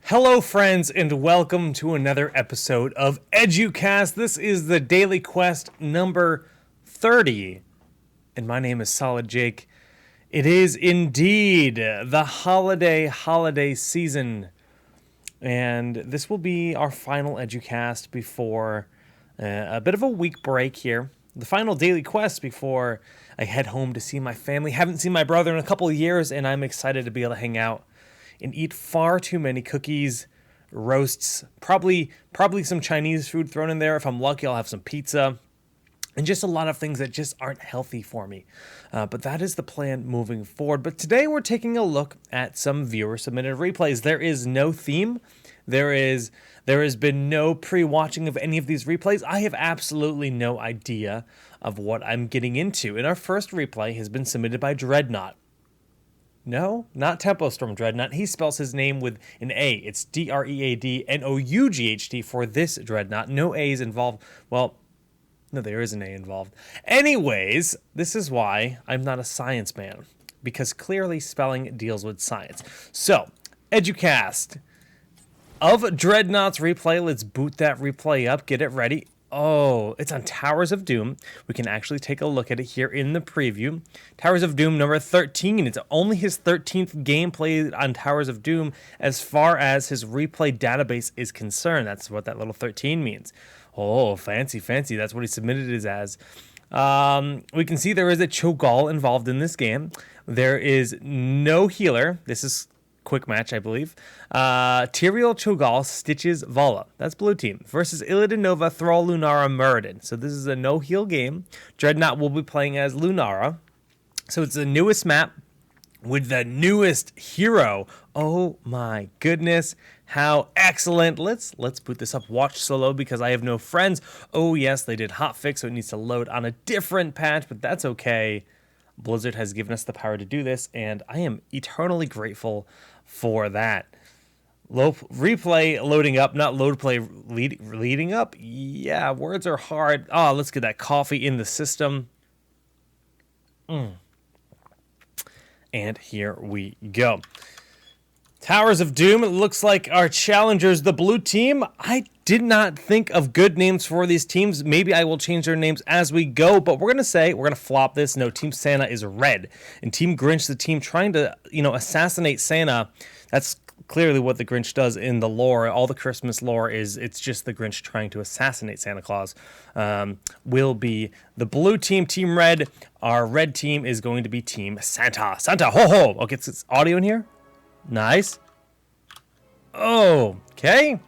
Hello, friends, and welcome to another episode of Educast. This is the Daily Quest number 30, and my name is Solid Jake. It is indeed the holiday season, and this will be our final Educast before a bit of a week break here. The final Daily Quest before I head home to see my family. Haven't seen my brother in a couple of years, and I'm excited to be able to hang out and eat far too many cookies, roasts, probably some Chinese food thrown in there. If I'm lucky, I'll have some pizza, and just a lot of things that just aren't healthy for me. But that is the plan moving forward. But today we're taking a look at some viewer-submitted replays. There is no theme. There has been no pre-watching of any of these replays. I have absolutely no idea of what I'm getting into. And our first replay has been submitted by Dreadnought. No, not Tempo Storm Dreadnought. He spells his name with an A. It's Dreadnought for this Dreadnought. No A's involved. Well, no, there is an A involved. Anyways, this is why I'm not a science man, because clearly spelling deals with science. So, Educast of Dreadnought's replay. Let's boot that replay up. Get it ready. Oh, it's on Towers of Doom. We can actually take a look at it here in the preview. Towers of Doom number 13. It's only his 13th game played on Towers of Doom as far as his replay database is concerned. That's what that little 13 means. Oh, fancy. That's what he submitted it as. We can see there is a Cho'Gall involved in this game. There is no healer. This is quick match, I believe. Tyrael, Cho'Gall, Stitches, Vala. That's blue team. Versus Illidan Nova, Thrall, Lunara, Muradin. So this is a no-heal game. Dreadnought will be playing as Lunara. So it's the newest map with the newest hero. Oh my goodness. How excellent. Let's boot this up. Watch solo because I have no friends. Oh yes, they did hotfix, so it needs to load on a different patch, but that's okay. Blizzard has given us the power to do this, and I am eternally grateful for that. Replay loading up, not load play leading up. Yeah, words are hard. Oh, let's get that coffee in the system. And here we go. Towers of Doom, it looks like our challengers, the blue team. I did not think of good names for these teams. Maybe I will change their names as we go, but we're going to flop this. No, Team Santa is red, and Team Grinch, the team trying to, assassinate Santa. That's clearly what the Grinch does in the lore. All the Christmas lore it's just the Grinch trying to assassinate Santa Claus. Will be the blue team, Team Red. Our red team is going to be Team Santa. Santa, ho ho. Okay, it's audio in here. Nice. Okay.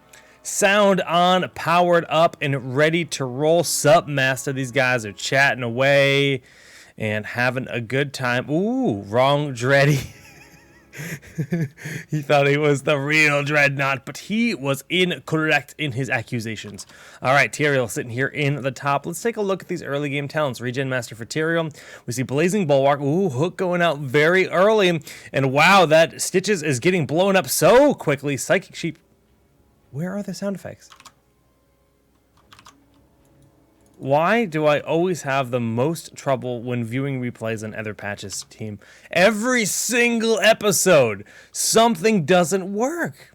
Sound on, powered up, and ready to roll. Sup, Master. These guys are chatting away and having a good time. Ooh, wrong Dreddy. He thought he was the real Dreadnought, but he was incorrect in his accusations. All right, Tyrael sitting here in the top. Let's take a look at these early game talents. Regen Master for Tyrael. We see Blazing Bulwark. Ooh, Hook going out very early. And wow, that Stitches is getting blown up so quickly. Psychic Sheep. Where are the sound effects? Why do I always have the most trouble when viewing replays on other patches, team? Every single episode, something doesn't work.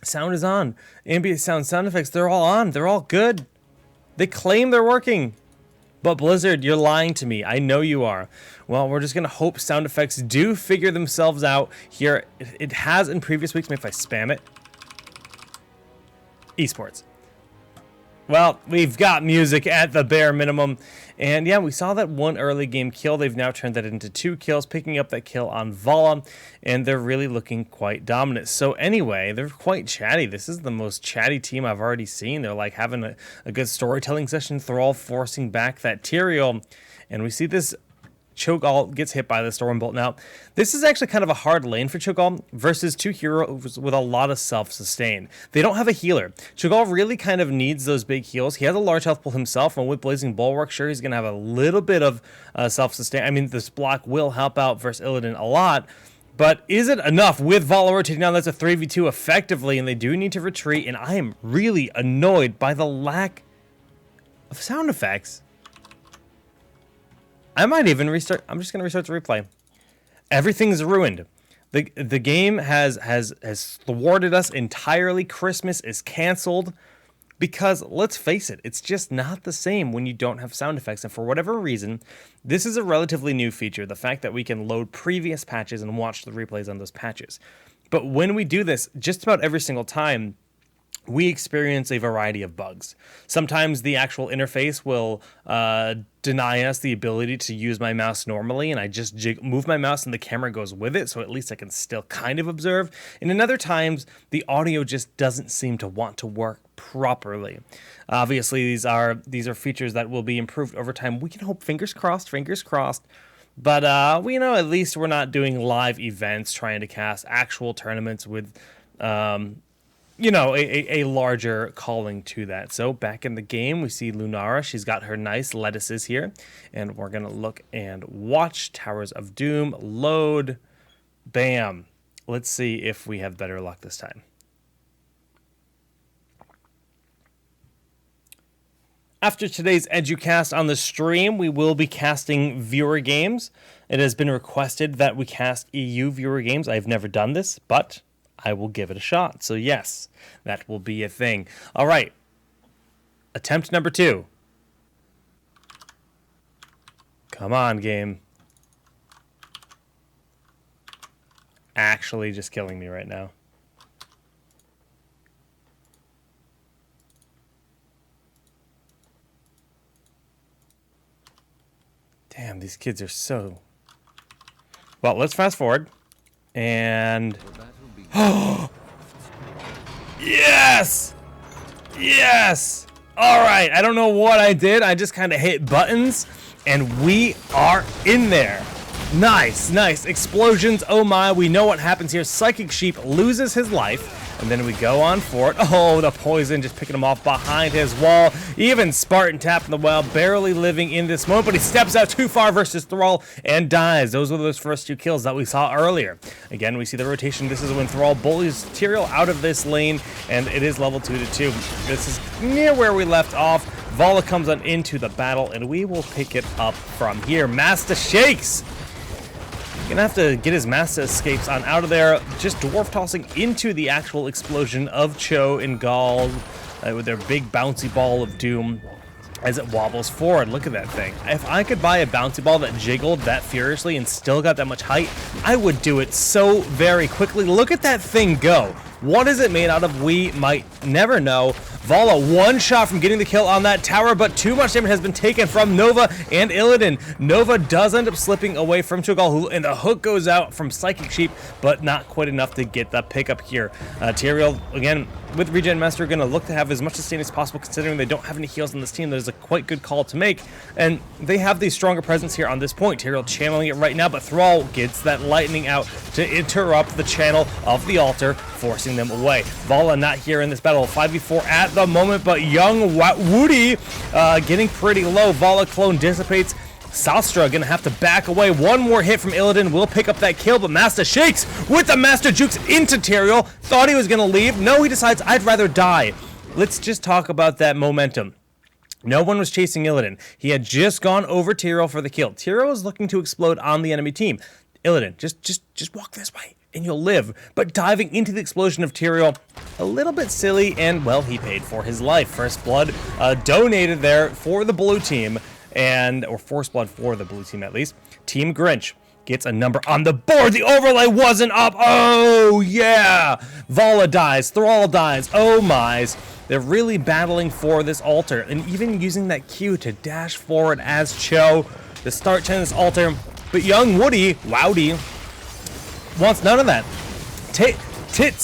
Sound is on. Ambient sound effects, they're all on. They're all good. They claim they're working. But Blizzard, you're lying to me. I know you are. Well, we're just going to hope sound effects do figure themselves out here. It has in previous weeks. Maybe if I spam it. Esports. Well, we've got music at the bare minimum. And yeah, we saw that one early game kill. They've now turned that into 2 kills, picking up that kill on Vala. And they're really looking quite dominant. So anyway, they're quite chatty. This is the most chatty team I've already seen. They're like having a good storytelling session. Thrall forcing back that Tyrael. And we see this Cho'Gall gets hit by the Stormbolt. Now, this is actually kind of a hard lane for Cho'Gall versus 2 heroes with a lot of self-sustain. They don't have a healer. Cho'Gall really kind of needs those big heals. He has a large health pool himself, and with Blazing Bulwark, sure, he's going to have a little bit of self-sustain. I mean, this block will help out versus Illidan a lot, but is it enough with Vala rotating down? That's a 3v2 effectively, and they do need to retreat, and I am really annoyed by the lack of sound effects. I might even restart. I'm just going to restart the replay. Everything's ruined. The game has thwarted us entirely. Christmas is canceled because let's face it, it's just not the same when you don't have sound effects. And for whatever reason, this is a relatively new feature, the fact that we can load previous patches and watch the replays on those patches. But when we do this, just about every single time, we experience a variety of bugs. Sometimes the actual interface will deny us the ability to use my mouse normally, and I just move my mouse and the camera goes with it, so at least I can still kind of observe. And in other times, the audio just doesn't seem to want to work properly. Obviously, these are features that will be improved over time. We can hope, fingers crossed. But we know at least we're not doing live events trying to cast actual tournaments with a larger calling to that. So back in the game, we see Lunara. She's got her nice lettuces here. And we're going to look and watch Towers of Doom load. Bam. Let's see if we have better luck this time. After today's Educast on the stream, we will be casting viewer games. It has been requested that we cast EU viewer games. I've never done this, but I will give it a shot. So yes, that will be a thing. All right. Attempt number 2. Come on, game. Actually just killing me right now. Damn, these kids are so... Well, let's fast forward. And... Yes! Yes! Alright, I don't know what I did. I just kind of hit buttons, and we are in there. Nice, nice. Explosions, oh my, we know what happens here. Psychic Sheep loses his life, and then we go on for it. Oh, the poison just picking him off behind his wall. Even Spartan tapping the well, barely living in this moment, but he steps out too far versus Thrall and dies. Those were those first 2 kills that we saw earlier. Again, we see the rotation. This is when Thrall bullies Tyrael out of this lane, and it is level 2-2. This is near where we left off. Vala comes on into the battle, and we will pick it up from here. Master Shakes! Gonna have to get his Master Escapes on out of there, just dwarf tossing into the actual explosion of Cho and Gall with their big bouncy ball of doom as it wobbles forward. Look at that thing. If I could buy a bouncy ball that jiggled that furiously and still got that much height, I would do it so very quickly. Look at that thing go. What is it made out of? We might never know. Vala, 1 shot from getting the kill on that tower, but too much damage has been taken from Nova and Illidan. Nova does end up slipping away from Cho'Gall, and the hook goes out from Psychic Sheep, but not quite enough to get the pickup here. Tyrael, again, with Regen Master, going to look to have as much sustain as possible, considering they don't have any heals on this team. That is a quite good call to make, and they have the stronger presence here on this point. Tyrael channeling it right now, but Thrall gets that lightning out to interrupt the channel of the altar, forcing them away. Vala not here in this battle. 5v4 at the moment, but young Woody getting pretty low. Vala clone dissipates. Salstra gonna have to back away. 1 more hit from Illidan will pick up that kill, but Master Shakes with the Master Jukes into Tyrael. Thought he was gonna leave. No, he decides, I'd rather die. Let's just talk about that momentum. No one was chasing Illidan. He had just gone over Tyrael for the kill. Tyrael was looking to explode on the enemy team. Illidan, just walk this way and you'll live. But diving into the explosion of Tyrael, a little bit silly, and well, he paid for his life. First blood donated there for the blue team, or first blood for the blue team at least. Team Grinch gets a number on the board. The overlay wasn't up. Oh yeah! Vala dies, Thrall dies. Oh my's. They're really battling for this altar, and even using that Q to dash forward as Cho to start turning this altar. But young Woody, Wowdy, wants none of that. Tilt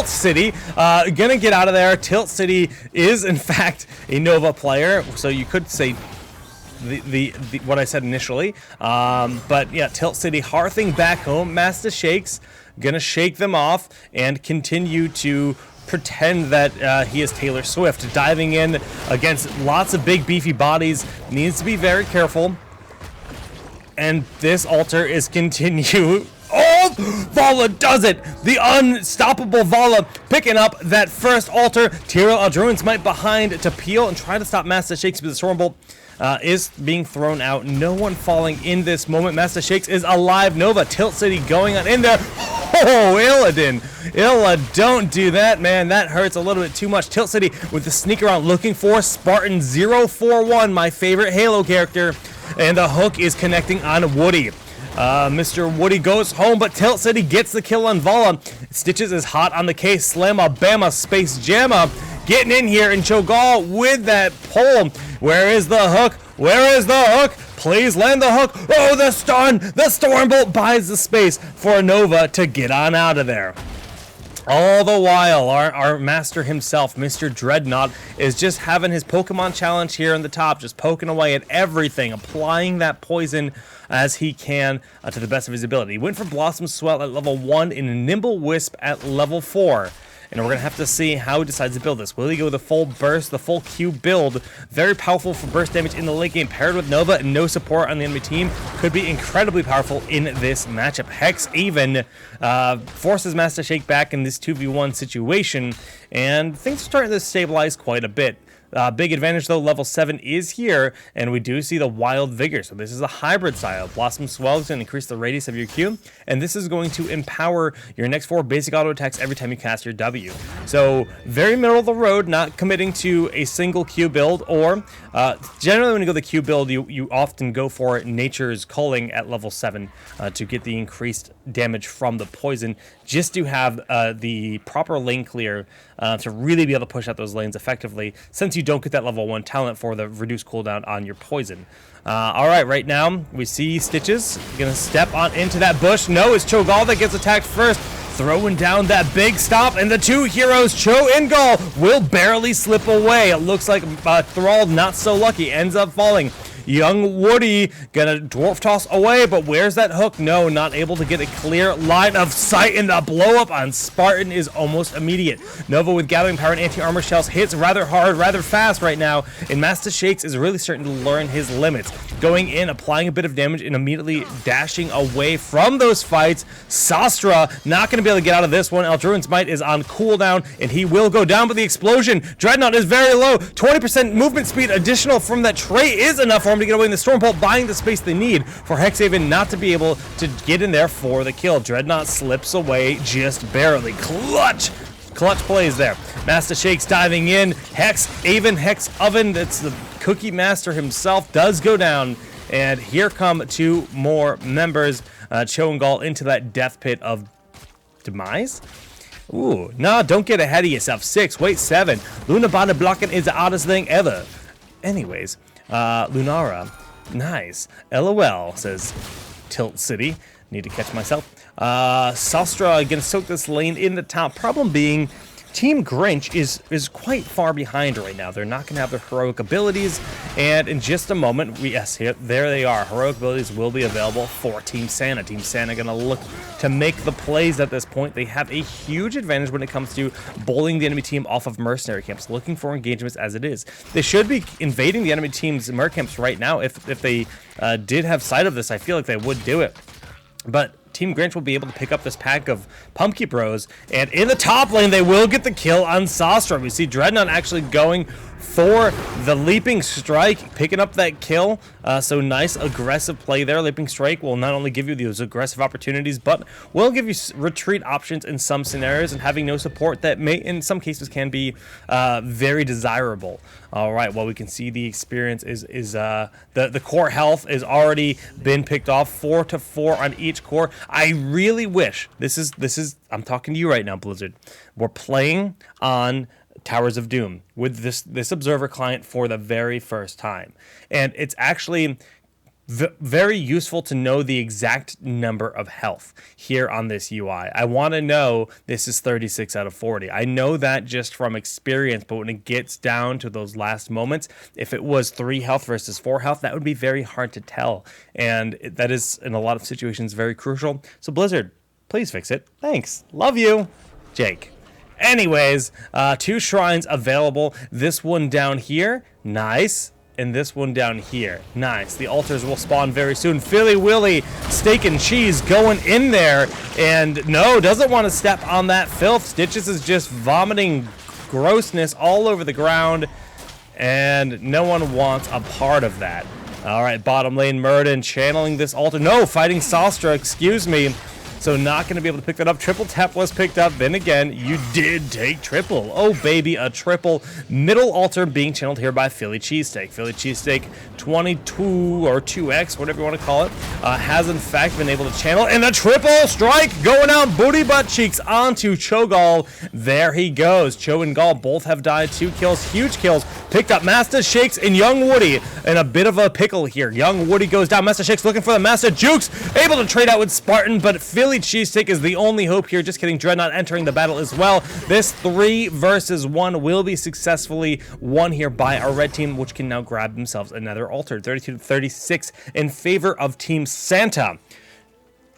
City, gonna get out of there. Tilt City is in fact a Nova player, so you could say the what I said initially. But yeah, Tilt City hearthing back home. Master Shakes gonna shake them off and continue to pretend that he is Taylor Swift, diving in against lots of big beefy bodies. Needs to be very careful. And this altar is continue. Oh, Vala does it! The unstoppable Vala picking up that first altar. Tyrael Aldruin's might behind to peel and try to stop Master Shakes with the Stormbolt. is being thrown out. No one falling in this moment. Master Shakes is alive. Nova, Tilt City going on in there. Oh, Illidan. Illa, don't do that, man. That hurts a little bit too much. Tilt City with the sneak around looking for Spartan 041, my favorite Halo character. And the hook is connecting on Woody. Mr. Woody goes home, but Tilt City gets the kill on Vala. Stitches is hot on the case. Slamma, Bama, Space Jamma getting in here, and Cho'Gall with that pull. Where is the hook? Where is the hook? Please land the hook. Oh, the stun! The Stormbolt buys the space for Nova to get on out of there. All the while, our master himself, Mr. Dreadnought, is just having his Pokemon challenge here in the top, just poking away at everything, applying that poison as he can to the best of his ability. He went for Blossom Swell at level 1 and a Nimble Wisp at level 4. And we're going to have to see how he decides to build this. Will he go with the full burst, the full Q build? Very powerful for burst damage in the late game, paired with Nova and no support on the enemy team. Could be incredibly powerful in this matchup. Hex even forces Master Shake back in this 2v1 situation, and things are starting to stabilize quite a bit. Big advantage though, level 7 is here, and we do see the Wild Vigor. So this is a hybrid style. Blossom Swell is going to increase the radius of your Q, and this is going to empower your next 4 basic auto attacks every time you cast your W. So very middle of the road, not committing to a single Q build, or generally when you go the Q build, you often go for Nature's Culling at level 7 to get the increased damage from the poison, just to have the proper lane clear to really be able to push out those lanes effectively, since you don't get that level 1 talent for the reduced cooldown on your poison. Alright, right now we see Stitches gonna step on into that bush. No, it's Cho'Gall that gets attacked first, throwing down that big stomp, and the two heroes, Cho and Gall, will barely slip away. It looks like Thrall, not so lucky, ends up falling. Young Woody gonna dwarf toss away, but where's that hook? No, not able to get a clear line of sight, and the blow up on Spartan is almost immediate. Nova with Gathering Power and anti-armor shells hits rather hard, rather fast right now, and Master Shakes is really starting to learn his limits. Going in, applying a bit of damage, and immediately dashing away from those fights. Sastra not gonna be able to get out of this one. Eldruin's Might is on cooldown, and he will go down, but the explosion, Dreadnought is very low. 20% movement speed additional from that trait is enough for him to get away in the Stormbolt, buying the space they need for Hexhaven not to be able to get in there for the kill. Dreadnought slips away just barely. Clutch plays there. Master Shakes diving in. Hexhaven, Hex Oven, that's the Cookie Master himself, does go down. And here come 2 more members. Cho and Gall into that death pit of demise. Ooh, nah, don't get ahead of yourself. 6, wait, 7. Luna body blocking is the oddest thing ever. Anyways, Lunara, nice. LOL, says Tilt City. Need to catch myself. Sastra gonna soak this lane in the top. Problem being, Team Grinch is quite far behind right now. They're not gonna have their heroic abilities, and in just a moment, there they are. Heroic abilities will be available for Team Santa. Team Santa gonna look to make the plays at this point. They have a huge advantage when it comes to bullying the enemy team off of mercenary camps, looking for engagements as it is. They should be invading the enemy team's mer camps right now. If they did have sight of this, I feel like they would do it. But Team Grinch will be able to pick up this pack of Pumpkin Bros, and in the top lane, they will get the kill on Sastra. We see Dreadnought actually going for the Leaping Strike, picking up that kill. So nice aggressive play there. Leaping Strike will not only give you those aggressive opportunities, but will give you retreat options in some scenarios, and having no support that may, in some cases, can be very desirable. All right, well, we can see the experience is the core health is already been picked off, 4 to 4 on each core. I really wish, this is I'm talking to you right now, Blizzard. We're playing on Towers of Doom with this observer client for the very first time, and it's actually very useful to know the exact number of health here on this UI. I want to know this is 36 out of 40. I know that just from experience, but when it gets down to those last moments, if it was 3 health versus 4 health, that would be very hard to tell, and that is in a lot of situations very crucial. So Blizzard, please fix it. Thanks. Love you. Jake. Anyways, 2 shrines available. This one down here, nice. And this one down here, nice. The altars will spawn very soon. Philly Willy, steak and cheese going in there. And no, doesn't want to step on that filth. Stitches is just vomiting grossness all over the ground. and no one wants a part of that. All right, bottom lane, Muradin channeling this altar. No, fighting Sastra, excuse me. So not going to be able to pick that up. Triple tap was picked up. Then again, you did take triple. Oh, baby, a triple. Middle altar being channeled here by Philly Cheesesteak. Philly Cheesesteak 22 or 2X, whatever you want to call it, has in fact been able to channel. And the triple strike going out booty butt cheeks onto Cho'Gall. There he goes. Cho and Gall both have died. 2 kills, huge kills. Picked up Master Shakes and Young Woody in a bit of a pickle here. Young Woody goes down. Master Shakes looking for the Master Jukes. Able to trade out with Spartan, but Philly Cheesesteak is the only hope here. Just kidding. Dreadnought entering the battle as well. This 3 versus 1 will be successfully won here by our red team, which can now grab themselves another altar. 32-36 in favor of Team Santa.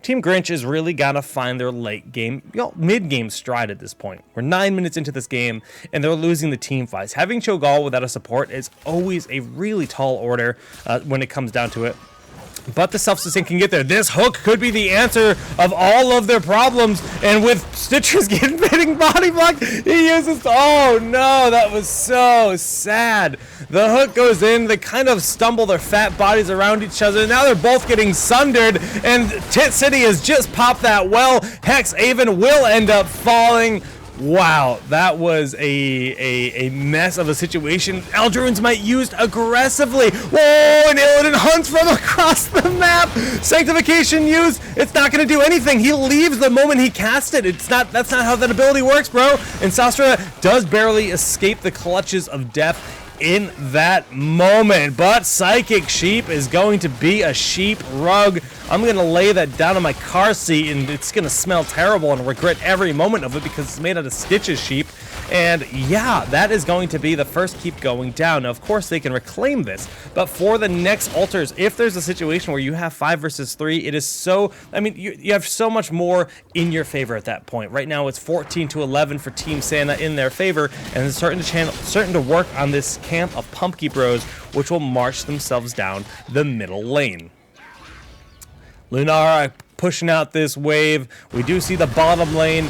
Team Grinch is really got to find their late game, mid-game stride at this point. We're 9 minutes into this game, and they're losing the team fights. Having Cho'Gall without a support is always a really tall order when it comes down to it. But the self-sustain can get there. This hook could be the answer of all of their problems. And with Stitcher's getting body blocked, he uses... Oh, no, that was so sad. The hook goes in. They kind of stumble their fat bodies around each other. Now they're both getting sundered. And Tit City has just popped that well. Hex Aven will end up falling. Wow, that was a mess of a situation. Eldruins might used aggressively. Whoa, and Illidan hunts from across the map. Sanctification used. It's not going to do anything. He leaves the moment he cast it. That's not how that ability works, bro. And Sastra does barely escape the clutches of death in that moment. But Psychic Sheep is going to be a sheep rug. I'm going to lay that down on my car seat, and it's going to smell terrible and regret every moment of it because it's made out of Stitch's sheep. And yeah, that is going to be the first keep going down. Now, of course, they can reclaim this, but for the next altars, if there's a situation where you have 5 versus 3, it is so... I mean, you have so much more in your favor at that point. Right now, it's 14-11 for Team Santa in their favor, and it's starting to work on this camp of Pumpkin Bros, which will march themselves down the middle lane. Lunara pushing out this wave. We do see the bottom lane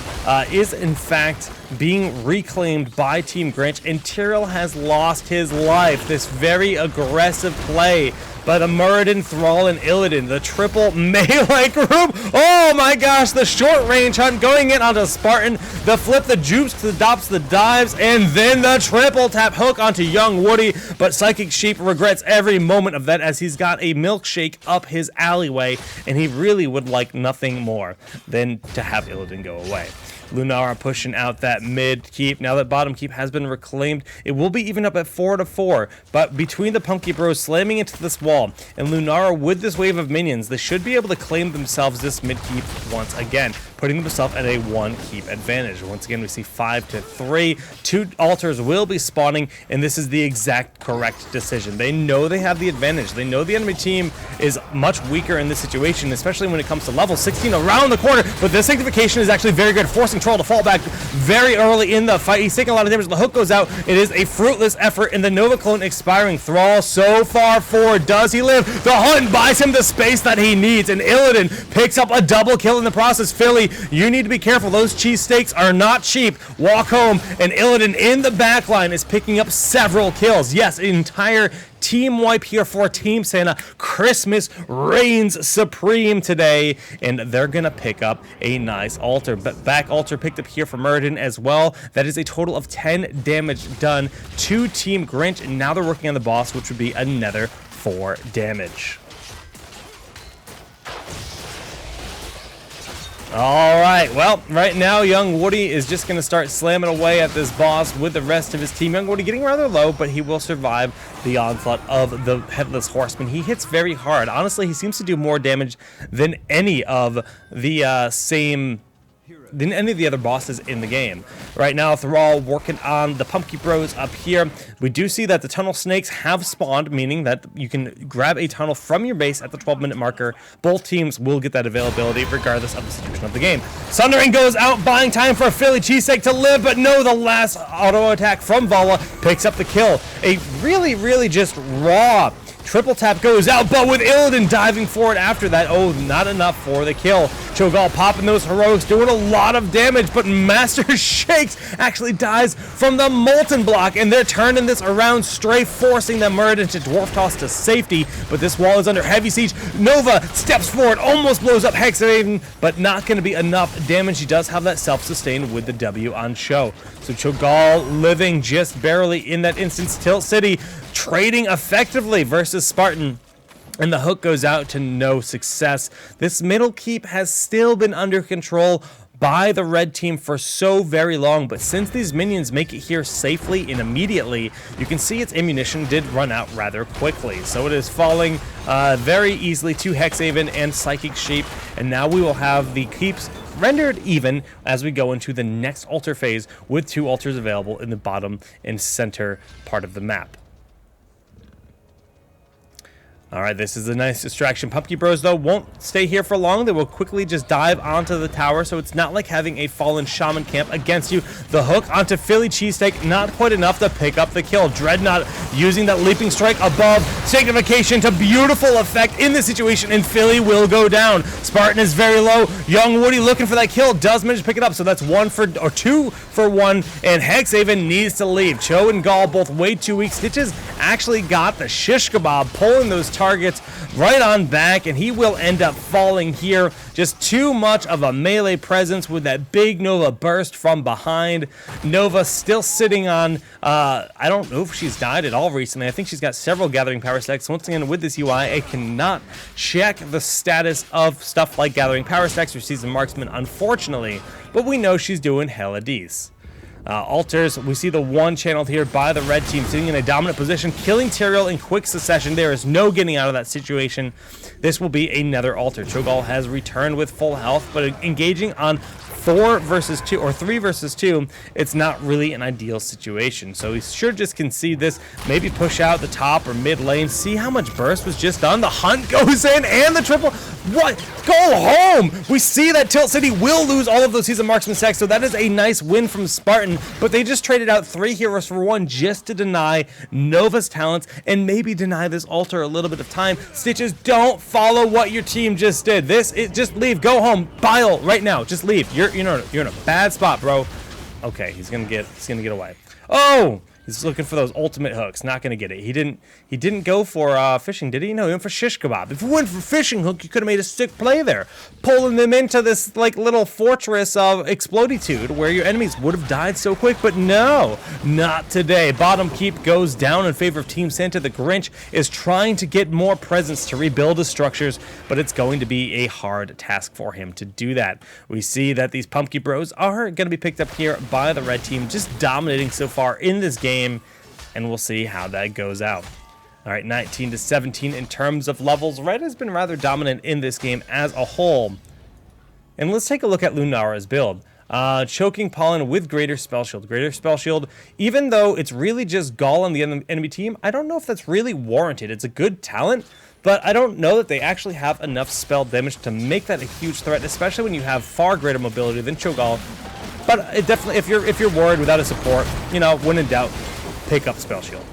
is in fact being reclaimed by Team Grinch, and Tyrell has lost his life. This very aggressive play by the Muradin, Thrall, and Illidan. The triple melee group. Oh my gosh, the short range hunt going in onto Spartan. The flip, the jukes, the dops, the dives, and then the triple tap hook onto Young Woody. But Psychic Sheep regrets every moment of that as he's got a milkshake up his alleyway, and he really would like nothing more than to have Illidan go away. Lunara pushing out that mid keep. Now that bottom keep has been reclaimed, it will be even up at 4-4. But between the Punky Bros slamming into this wall and Lunara with this wave of minions, they should be able to claim themselves this mid keep once again, putting themselves at a 1 keep advantage. Once again, we see 5-3. 2 altars will be spawning, and this is the exact correct decision. They know they have the advantage. They know the enemy team is much weaker in this situation, especially when it comes to level 16 around the corner. But this sanctification is actually very good, forcing Troll to fall back very early in the fight. He's taking a lot of damage. The hook goes out. It is a fruitless effort, and the Nova Clone expiring. Thrall so far forward. Does he live? The hunt buys him the space that he needs, and Illidan picks up a double kill in the process. Philly, you need to be careful. Those cheesesteaks are not cheap. Walk home, and Illidan in the backline is picking up several kills. Yes, an entire team wipe here for Team Santa. Christmas reigns supreme today, and they're gonna pick up a nice altar. But back altar picked up here for Muradin as well. That is a total of 10 damage done to Team Grinch, and now they're working on the boss, which would be another 4 damage. All right, well, right now, Young Woody is just going to start slamming away at this boss with the rest of his team. Young Woody getting rather low, but he will survive the onslaught of the Headless Horseman. He hits very hard. Honestly, he seems to do more damage than any of the any of the other bosses in the game. Right now, Thrall working on the Pumpkin Bros up here. We do see that the tunnel snakes have spawned, meaning that you can grab a tunnel from your base at the 12-minute marker. Both teams will get that availability regardless of the situation of the game. Sundering goes out, buying time for a Philly cheesesteak to live, but no, the last auto attack from Vala picks up the kill. A really, really just raw triple tap goes out, but with Illidan diving forward after that, oh, not enough for the kill. Cho'Gall popping those heroics, doing a lot of damage, but Master Shakes actually dies from the Molten Block, and they're turning this around, Stray forcing the Murd into Dwarf Toss to safety, but this wall is under heavy siege. Nova steps forward, almost blows up Hexaven, but not going to be enough damage. He does have that self-sustain with the W on show. So Cho'Gall living just barely in that instance. Tilt City trading effectively versus Spartan. And the hook goes out to no success. This middle keep has still been under control by the red team for so very long, but since these minions make it here safely and immediately, you can see its ammunition did run out rather quickly. So it is falling very easily to Hexhaven and Psychic Sheep, and now we will have the keeps rendered even as we go into the next altar phase with 2 altars available in the bottom and center part of the map. All right, this is a nice distraction. Pumpkin Bros, though, won't stay here for long. They will quickly just dive onto the tower, so it's not like having a fallen shaman camp against you. The hook onto Philly Cheesesteak, not quite enough to pick up the kill. Dreadnought using that leaping strike above. Sanctification to beautiful effect in this situation, and Philly will go down. Spartan is very low. Young Woody looking for that kill, does manage to pick it up, so that's 2 for 1, and Hexhaven needs to leave. Cho and Gall both way too weak. Stitches actually got the shish kebab, pulling those targets right on back, and he will end up falling here. Just too much of a melee presence with that big Nova burst from behind. Nova still sitting on, I don't know if she's died at all recently. I think she's got several Gathering Power Stacks. Once again, with this UI, I cannot check the status of stuff like Gathering Power Stacks or Seasoned Marksman, unfortunately, but we know she's doing hella decent. Altars, we see the one channeled here by the red team sitting in a dominant position, killing Tyrael in quick succession. There is no getting out of that situation. This will be another altar. Cho'Gall has returned with full health, but engaging on 4 versus 2 or 3 versus 2, it's not really an ideal situation. So he should just concede this, maybe push out the top or mid lane. See how much burst was just done. The hunt goes in and the triple. What? Go home! We see that Tilt City will lose all of those Seasoned Marksman stacks, so that is a nice win from Spartan, but they just traded out 3 heroes for 1 just to deny Nova's talents and maybe deny this altar a little bit of time. Stitches, don't follow what your team just did. Just leave, go home, Bile right now, just leave. You're in a bad spot, bro. Okay, he's gonna get away. Oh! He's looking for those ultimate hooks. Not going to get it. He didn't go for fishing, did he? No, he went for shish kebab. If he went for fishing hook, you could have made a sick play there. Pulling them into this like little fortress of exploditude where your enemies would have died so quick, but no, not today. Bottom keep goes down in favor of Team Santa. The Grinch is trying to get more presence to rebuild his structures, but it's going to be a hard task for him to do that. We see that these Pumpkin Bros are going to be picked up here by the red team, just dominating so far in this game. And we'll see how that goes out. All right, 19 to 17 in terms of levels. Red has been rather dominant in this game as a whole. And let's take a look at Lunara's build. Choking Pollen with Greater Spell Shield. Greater Spell Shield, even though it's really just Gall on the enemy team, I don't know if that's really warranted. It's a good talent, but I don't know that they actually have enough spell damage to make that a huge threat, especially when you have far greater mobility than Cho'Gall. But it definitely, if you're worried without a support, when in doubt, pick up Spell Shield.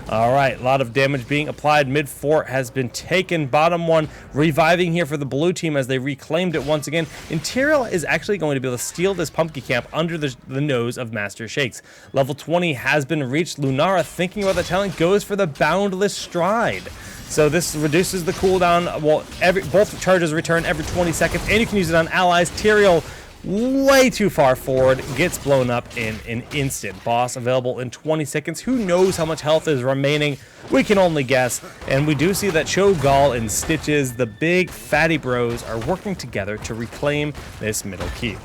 All right, a lot of damage being applied. Mid fort has been taken. Bottom one reviving here for the blue team as they reclaimed it once again. And Tyrael is actually going to be able to steal this pumpkin camp under the nose of Master Shakes. Level 20 has been reached. Lunara, thinking about the talent, goes for the Boundless Stride. So this reduces the cooldown. Well, both charges return every 20 seconds, and you can use it on allies. Tyrael, way too far forward, gets blown up in an instant. Boss available in 20 seconds. Who knows how much health is remaining? We can only guess. And we do see that Cho'Gall and Stitches, the big fatty bros, are working together to reclaim this middle keep.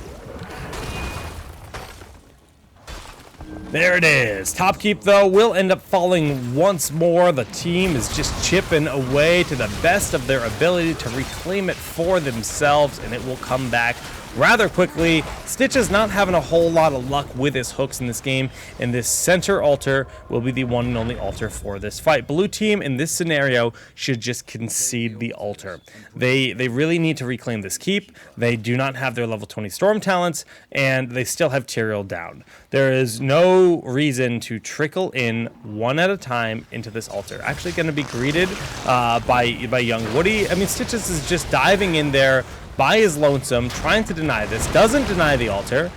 There it is. Top keep, though, will end up falling once more. The team is just chipping away to the best of their ability to reclaim it for themselves, and it will come back rather quickly. Stitch is not having a whole lot of luck with his hooks in this game, and this center altar will be the one and only altar for this fight. Blue team in this scenario should just concede the altar. They really need to reclaim this keep. They do not have their level 20 storm talents, and they still have Tyrael down. There is no reason to trickle in one at a time into this altar. Actually going to be greeted by young Woody. I mean, Stitches is just diving in there, by his lonesome, trying to deny this. Doesn't deny the altar.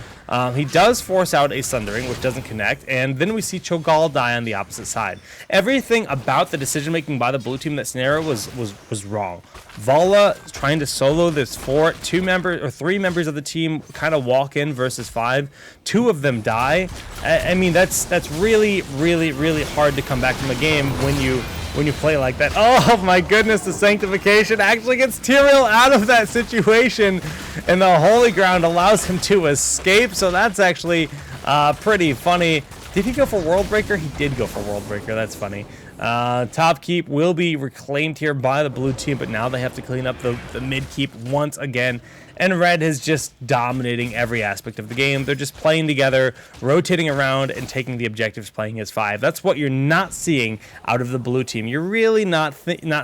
He does force out a Sundering, which doesn't connect, and then we see Cho'Gall die on the opposite side. Everything about the decision-making by the blue team in that scenario was wrong. Vala trying to solo this fort. 3 members of the team kind of walk in versus 5. 2 of them die. I mean, that's really, really, really hard to come back from a game when you play like that. Oh my goodness, the Sanctification actually gets Tyrael out of that situation, and the Holy Ground allows him to escape, so that's actually pretty funny. Did he go for World Breaker? He did go for World Breaker, that's funny. Top keep will be reclaimed here by the blue team, but now they have to clean up the mid keep once again. And red is just dominating every aspect of the game. They're just playing together, rotating around, and taking the objectives, playing as 5. That's what you're not seeing out of the blue team. You're really not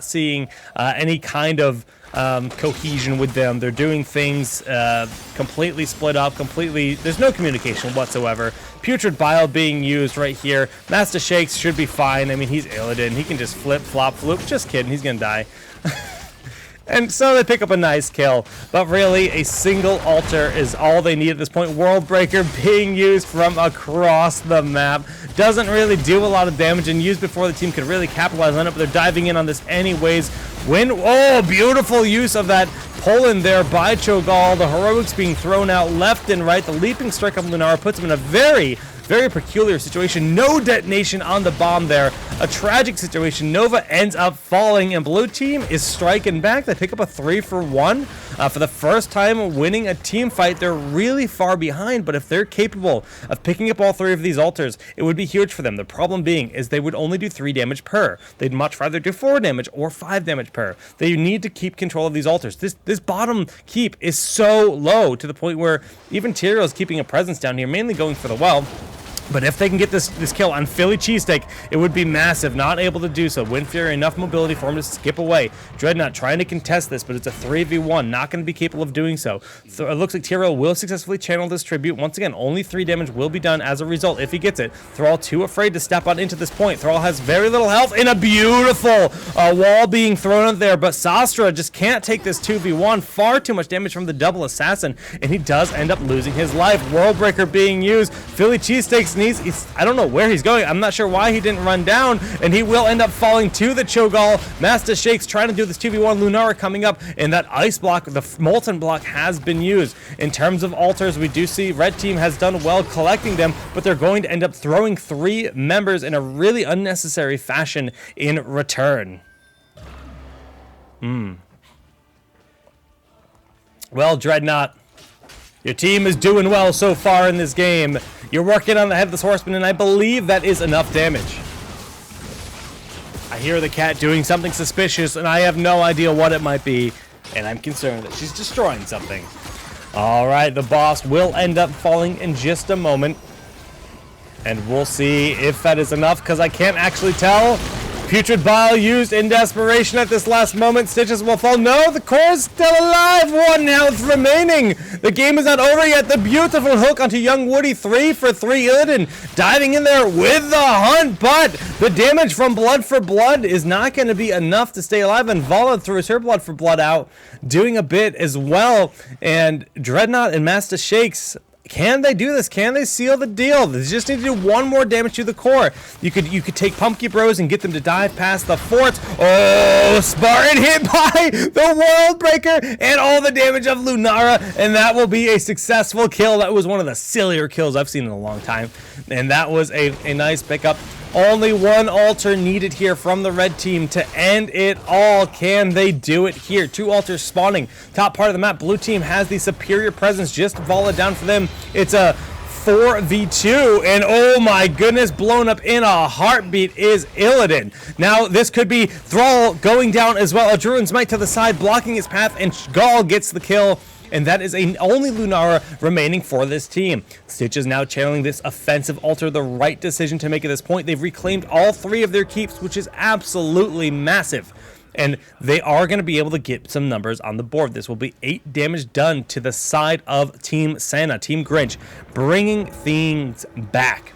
seeing any kind of cohesion with them. They're doing things completely split up, there's no communication whatsoever. Putrid Bile being used right here. Master Shakes should be fine. I mean, he's Illidan. He can just flip, flop, floop. Just kidding. He's going to die. And so they pick up a nice kill, but really a single altar is all they need at this point. World Breaker being used from across the map. Doesn't really do a lot of damage and used before the team could really capitalize on it, but they're diving in on this anyways. Oh, beautiful use of that pull-in there by Cho'Gall. The heroics being thrown out left and right. The leaping strike of Lunara puts him in a very peculiar situation. No detonation on the bomb there. A tragic situation. Nova ends up falling, and blue team is striking back. They pick up a 3-for-1 for the first time winning a team fight. They're really far behind, but if they're capable of picking up all 3 of these altars, it would be huge for them. The problem being is they would only do 3 damage per. They'd much rather do 4 damage or 5 damage per. They need to keep control of these altars. This bottom keep is so low to the point where even Tyrael is keeping a presence down here, mainly going for the well. But if they can get this kill on Philly Cheesesteak, it would be massive. Not able to do so. Wind Fury, enough mobility for him to skip away. Dreadnought trying to contest this, but it's a 3v1. Not going to be capable of doing so. So it looks like Tyrael will successfully channel this tribute. Once again, only 3 damage will be done as a result if he gets it. Thrall too afraid to step on into this point. Thrall has very little health in a beautiful wall being thrown out there, but Sastra just can't take this 2v1. Far too much damage from the double assassin, and he does end up losing his life. World Breaker being used. Philly Cheesesteaks needs, I don't know where he's going. I'm not sure why he didn't run down, and he will end up falling to the Cho'Gall. Master Shakes trying to do this 2v1. Lunara coming up, and that ice block, the molten block, has been used. In terms of altars, we do see red team has done well collecting them, but they're going to end up throwing 3 members in a really unnecessary fashion in return. Well, Dreadnought, your team is doing well so far in this game. You're working on the Headless Horseman, and I believe that is enough damage. I hear the cat doing something suspicious, and I have no idea what it might be, and I'm concerned that she's destroying something. All right, the boss will end up falling in just a moment, and we'll see if that is enough, because I can't actually tell. Putrid Bile used in desperation at this last moment. Stitches will fall. No, the core is still alive. 1 health remaining. The game is not over yet. The beautiful hook onto young Woody. 3 for 3. Illidan diving in there with the hunt, but the damage from Blood for Blood is not going to be enough to stay alive, and Vala throws her Blood for Blood out, doing a bit as well. And Dreadnought and Master Shakes, can they do this? Can they seal the deal? They just need to do 1 more damage to the core. You could take Pumpkin Bros and get them to dive past the fort. Oh, Spartan hit by the World Breaker and all the damage of Lunara, and that will be a successful kill. That was one of the sillier kills I've seen in a long time, and that was a nice pickup. Only 1 altar needed here from the red team to end it all. Can they do it here? 2 altars spawning. Top part of the map. Blue team has the superior presence. Just Vala down for them. It's a 4v2, and oh my goodness, blown up in a heartbeat is Illidan. Now, this could be Thrall going down as well. A Druid's Might to the side, blocking his path, and Gall gets the kill. And that is only Lunara remaining for this team. Stitch is now channeling this offensive altar, the right decision to make at this point. They've reclaimed all 3 of their keeps, which is absolutely massive. And they are going to be able to get some numbers on the board. This will be 8 damage done to the side of Team Santa, Team Grinch, bringing things back.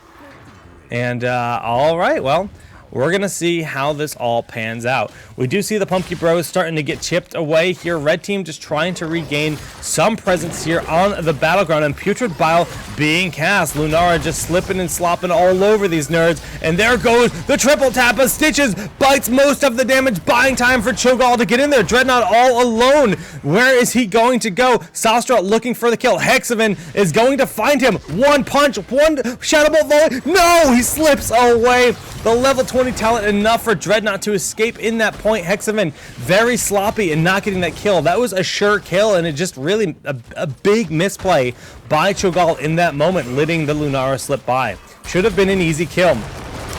And all right, well, we're going to see how this all pans out. We do see the Pumpkin Bros starting to get chipped away here. Red team just trying to regain some presence here on the battleground, and Putrid Bile being cast. Lunara just slipping and slopping all over these nerds, and there goes the triple tap of Stitches, bites most of the damage, buying time for Cho'Gall to get in there. Dreadnought all alone. Where is he going to go? Sastra looking for the kill. Hexavan is going to find him. One punch, one Shadow Bolt volley. No, he slips away. The level 20 talent enough for Dreadnought to escape in that point. Hexavan very sloppy and not getting that kill. That was a sure kill, and it just really a big misplay by Cho'Gall in that moment, letting the Lunara slip by. Should have been an easy kill.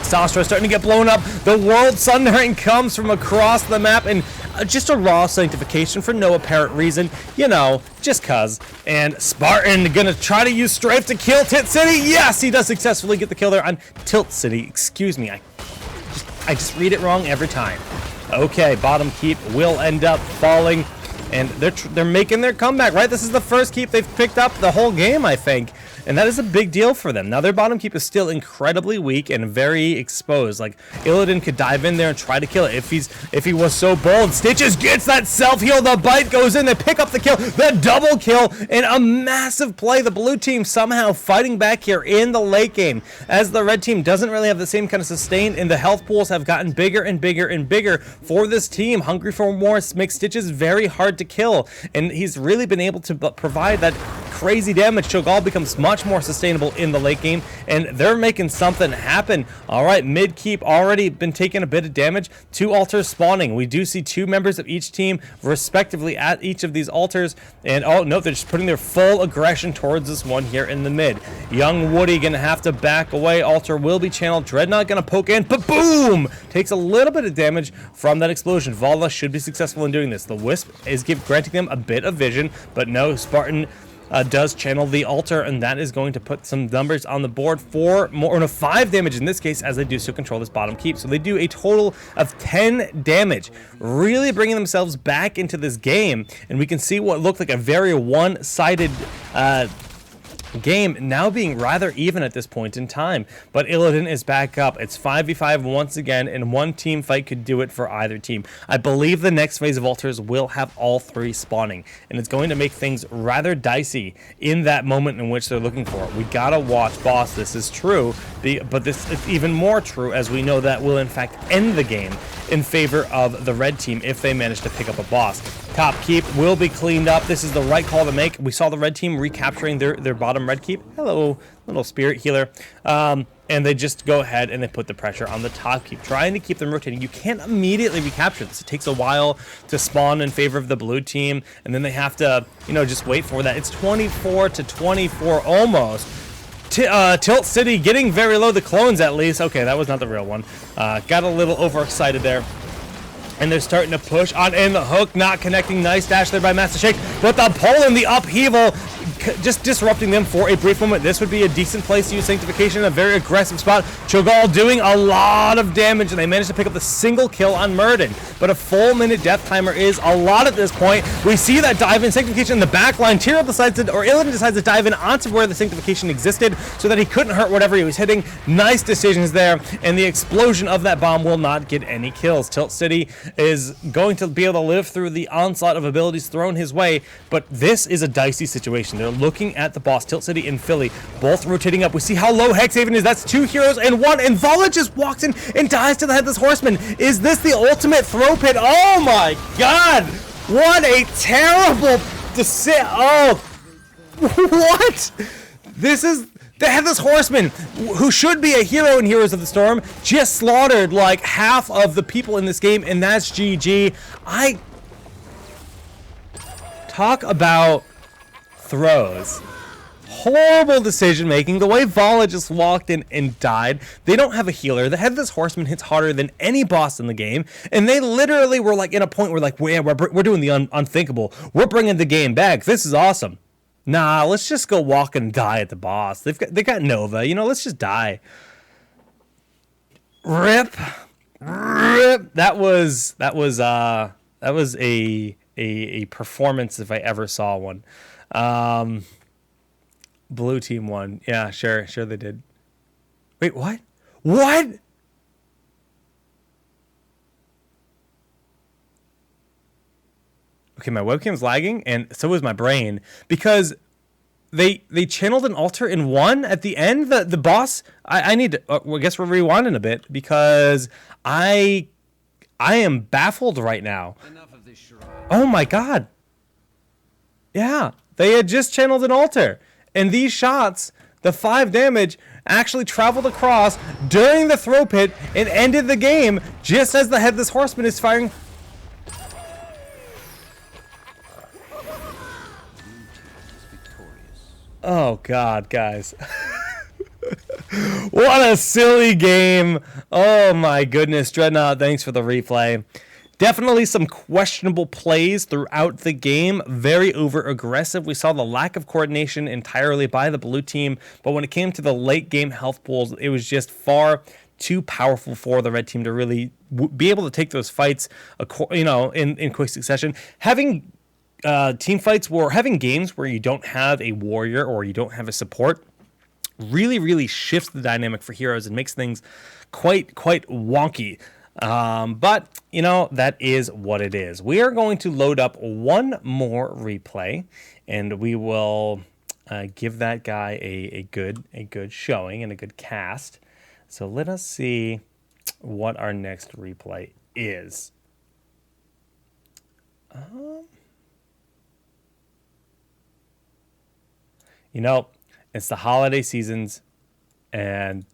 Sastra starting to get blown up. The World Sundering comes from across the map, and just a raw sanctification for no apparent reason, you know, just cuz. And Spartan gonna try to use Strafe to kill Tit City. Yes, he does successfully get the kill there on Tilt City. Excuse me, I just read it wrong every time. Okay, bottom keep will end up falling, and they're making their comeback, right? This is the first keep they've picked up the whole game, I think. And that is a big deal for them. Now, their bottom keep is still incredibly weak and very exposed. Like, Illidan could dive in there and try to kill it if he was so bold. Stitches gets that self-heal. The bite goes in. They pick up the kill. The double kill. And a massive play. The blue team somehow fighting back here in the late game, as the red team doesn't really have the same kind of sustain, and the health pools have gotten bigger and bigger and bigger for this team. Hungry for more makes Stitches very hard to kill. And he's really been able to provide that crazy damage. Cho'Gall becomes much more sustainable in the late game, and they're making something happen. All right, mid keep already been taking a bit of damage. 2 altars spawning. We do see 2 members of each team respectively at each of these altars, and oh no, they're just putting their full aggression towards this one here in the mid. Young Woody gonna have to back away. Altar will be channeled. Dreadnought gonna poke in, but boom! Takes a little bit of damage from that explosion. Vala should be successful in doing this. The Wisp is granting them a bit of vision, but no, Spartan does channel the altar, and that is going to put some numbers on the board for 5 damage in this case, as they do still control this bottom keep. So they do a total of 10 damage, really bringing themselves back into this game, and we can see what looked like a very one-sided game now being rather even at this point in time. But Illidan is back up. It's 5v5 once again, and one team fight could do it for either team. I believe the next phase of altars will have all 3 spawning, and it's going to make things rather dicey in that moment in which they're looking for it. We gotta watch boss. This is true, but this is even more true, as we know that will in fact end the game in favor of the red team if they manage to pick up a boss. Top keep will be cleaned up. This is the right call to make. We saw the red team recapturing their bottom red keep. Hello, little spirit healer. And they just go ahead and they put the pressure on the top keep, trying to keep them rotating. You can't immediately recapture this. It takes a while to spawn in favor of the blue team, and then they have to, you know, just wait for that. It's 24 to 24 almost. Tilt City getting very low. The clones, at least. Okay, that was not the real one. Got a little overexcited there. And they're starting to push on in. The hook not connecting. Nice dash there by Master Shake. But the pull and the upheaval just disrupting them for a brief moment. This would be a decent place to use Sanctification in a very aggressive spot. Cho'Gall doing a lot of damage, and they managed to pick up the single kill on Murden. But a full minute death timer is a lot at this point. We see that dive in. Sanctification in the back line. Tyrael decides to, or Illidan decides to dive in onto where the Sanctification existed so that he couldn't hurt whatever he was hitting. Nice decisions there, and the explosion of that bomb will not get any kills. Tilt City is going to be able to live through the onslaught of abilities thrown his way, but this is a dicey situation. They're looking at the boss. Tilt City and Philly both rotating up. We see how low Hexhaven is. That's 2 heroes and 1, and Vala just walks in and dies to the Headless Horseman. Is this the ultimate throw pit? Oh my god! What a terrible decision. Oh, what? This is the Headless Horseman, who should be a hero in Heroes of the Storm, just slaughtered like half of the people in this game, and that's GG. Talk about throws. Horrible decision making. The way Vala just walked in and died. They don't have a healer. The Headless Horseman hits harder than any boss in the game, and they literally were like in a point where like, we're doing the unthinkable. We're bringing the game back. This is awesome. Nah, let's just go walk and die at the boss. They got Nova. You know, let's just die. Rip. That was a performance if I ever saw one. Blue team won. Yeah, sure they did. Wait, what? What? Okay, my webcam's lagging, and so is my brain, because they channeled an altar in one at the end. The boss. I need to. I guess we're rewinding a bit because I am baffled right now. Enough of this charade. Oh my god. Yeah, they had just channeled an altar, and these shots, the 5 damage, actually traveled across during the throw pit and ended the game just as the Headless Horseman is firing. Oh god, guys. What a silly game. Oh my goodness. Dreadnought, thanks for the replay. Definitely some questionable plays throughout the game. Very over-aggressive. We saw the lack of coordination entirely by the blue team. But when it came to the late game health pools, it was just far too powerful for the red team to really be able to take those fights, in quick succession. Having team fights where having games where you don't have a warrior or you don't have a support really shifts the dynamic for heroes and makes things quite wonky. But that is what it is. We are going to load up one more replay, and we will give that guy a good showing and a good cast. So let us see what our next replay is. It's the holiday seasons, and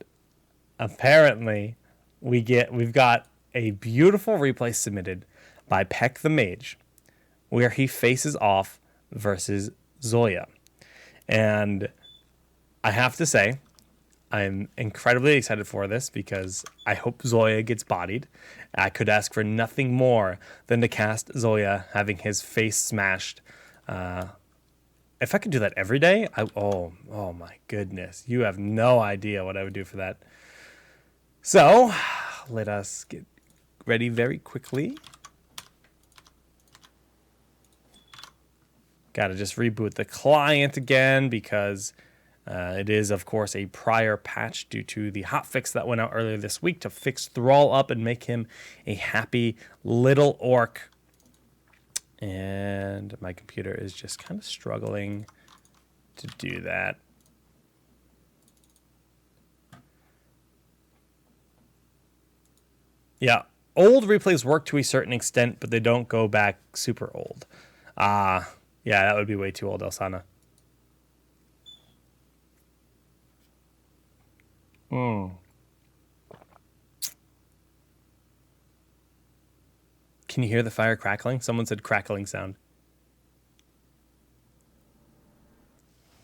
apparently we've got a beautiful replay submitted by Peck the Mage, where he faces off versus Zoya. And I have to say, I'm incredibly excited for this because I hope Zoya gets bodied. I could ask for nothing more than to cast Zoya having his face smashed. If I could do that every day, oh my goodness. You have no idea what I would do for that. So, let us get ready very quickly. Gotta just reboot the client again because it is, of course, a prior patch due to the hotfix that went out earlier this week to fix Thrall up and make him a happy little orc. And my computer is just kind of struggling to do that. Yeah, old replays work to a certain extent, but they don't go back super old. Yeah, that would be way too old, Elsana. Can you hear the fire crackling? Someone said crackling sound.